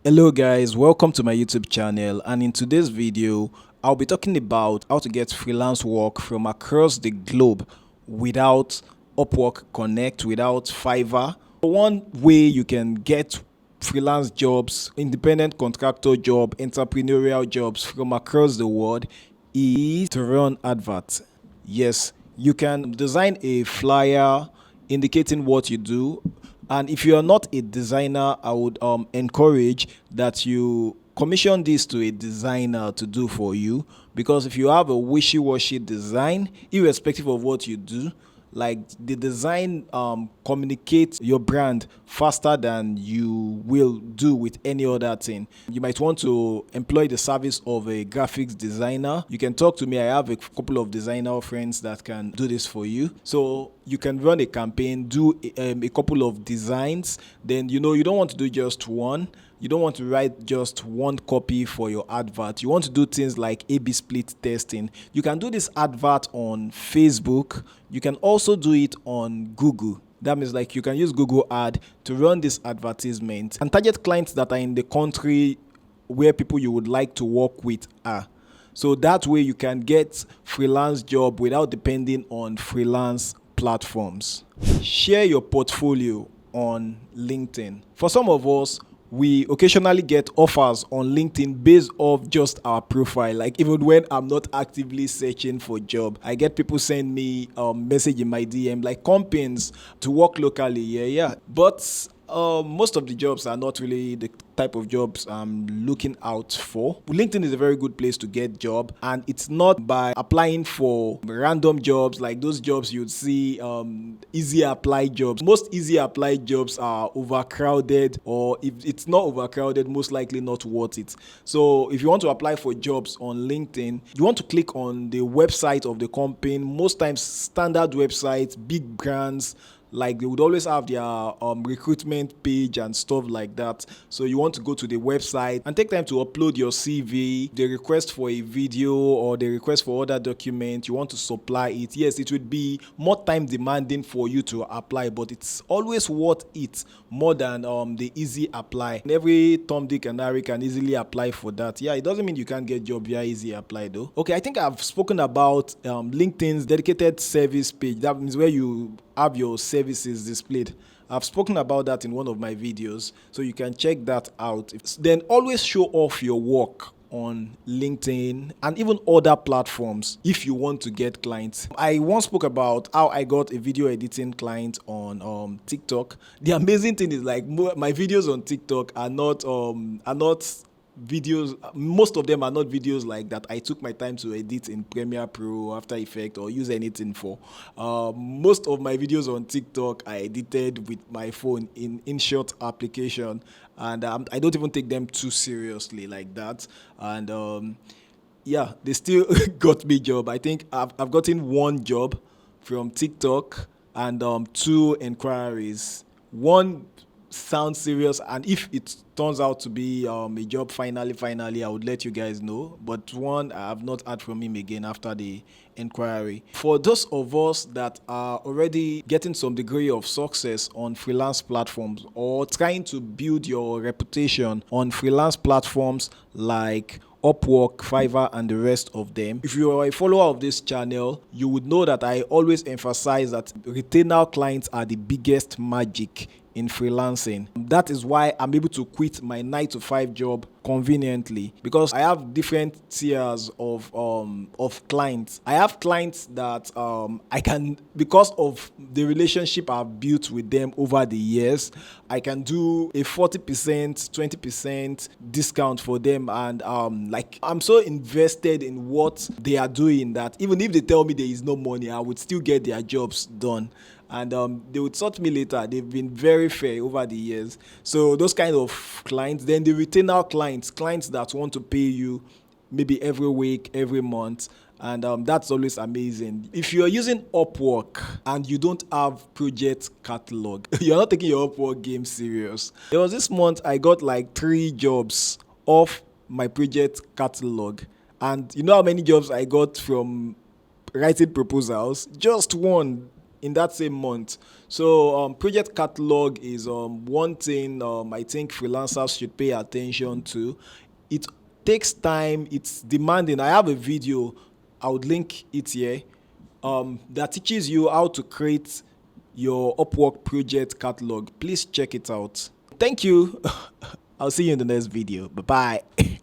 Hello guys, welcome to my YouTube channel, and in today's video I'll be talking about how to get freelance work from across the globe without Upwork Connect, without Fiverr. One way you can get freelance jobs, independent contractor job, entrepreneurial jobs from across the world is to run adverts. Yes, you can design a flyer indicating what you do, and if you are not a designer, I would encourage that you commission this to a designer to do for you, because if you have a wishy-washy design, irrespective of what you do, like the design communicates your brand faster than you will do with any other thing. You might want to employ the service of a graphics designer. You can talk to me. I have a couple of designer friends that can do this for you. So you can run a campaign, do a couple of designs. Then you don't want to do just one. You don't want to write just one copy for your advert. You want to do things like A/B split testing. You can do this advert on Facebook. You can also do it on Google. That means like you can use Google ad to run this advertisement and target clients that are in the country where people you would like to work with are. So that way you can get freelance job without depending on freelance platforms. Share your portfolio on LinkedIn. For some of us, we occasionally get offers on LinkedIn based off just our profile. Like even when I'm not actively searching for job, I get people send me a message in my DM like companies to work locally. Yeah. But most of the jobs are not really the type of jobs I'm looking out for. LinkedIn is a very good place to get job, and it's not by applying for random jobs like those jobs you'd see easy apply jobs. Most easy apply jobs are overcrowded, or if it's not overcrowded, most likely not worth it. So if you want to apply for jobs on LinkedIn, you want to click on the website of the company. Most times standard websites, big brands, like they would always have their recruitment page and stuff like that. So you want to go to the website and take time to upload your CV. They request for a video or they request for other documents. You want to supply it. Yes, it would be more time demanding for you to apply, but it's always worth it more than the easy apply. And every Tom, Dick and Harry can easily apply for that. Yeah, it doesn't mean you can't get job via easy apply though. Okay, I think I've spoken about LinkedIn's dedicated service page. That means where you have your services displayed. I've spoken about that in one of my videos, so you can check that out. Then always show off your work on LinkedIn and even other platforms if you want to get clients. I once spoke about how I got a video editing client on TikTok. The amazing thing is like my videos on TikTok are not videos. Most of them are not videos like that I took my time to edit in Premiere Pro, After Effects, or use anything for. Most of my videos on TikTok I edited with my phone in InShot application, and I don't even take them too seriously like that. And yeah, they still got me job. I think I've gotten one job from TikTok and two inquiries. One sounds serious, and if it turns out to be a job finally, I would let you guys know. But one, I have not heard from him again after the inquiry. For those of us that are already getting some degree of success on freelance platforms or trying to build your reputation on freelance platforms like Upwork, Fiverr, and the rest of them. If you are a follower of this channel, you would know that I always emphasize that retainer clients are the biggest magic in freelancing. That is why I'm able to quit my 9-to-5 job conveniently, because I have different tiers of clients. I have clients that I can, because of the relationship I've built with them over the years, I can do a 40%, 20% discount for them, and like I'm so invested in what they are doing that even if they tell me there is no money, I would still get their jobs done. And they would sort me later. They've been very fair over the years. So those kind of clients. Then the retainer clients that want to pay you maybe every week, every month. And that's always amazing. If you're using Upwork and you don't have project catalog, you're not taking your Upwork game serious. There was this month I got like 3 jobs off my project catalog. And you know how many jobs I got from writing proposals? Just one. in that same month. So project catalog is one thing I think freelancers should pay attention to. It takes time, it's demanding. I have a video, I would link it here, that teaches you how to create your Upwork project catalog. Please check it out. Thank you. I'll see you in the next video. Bye bye.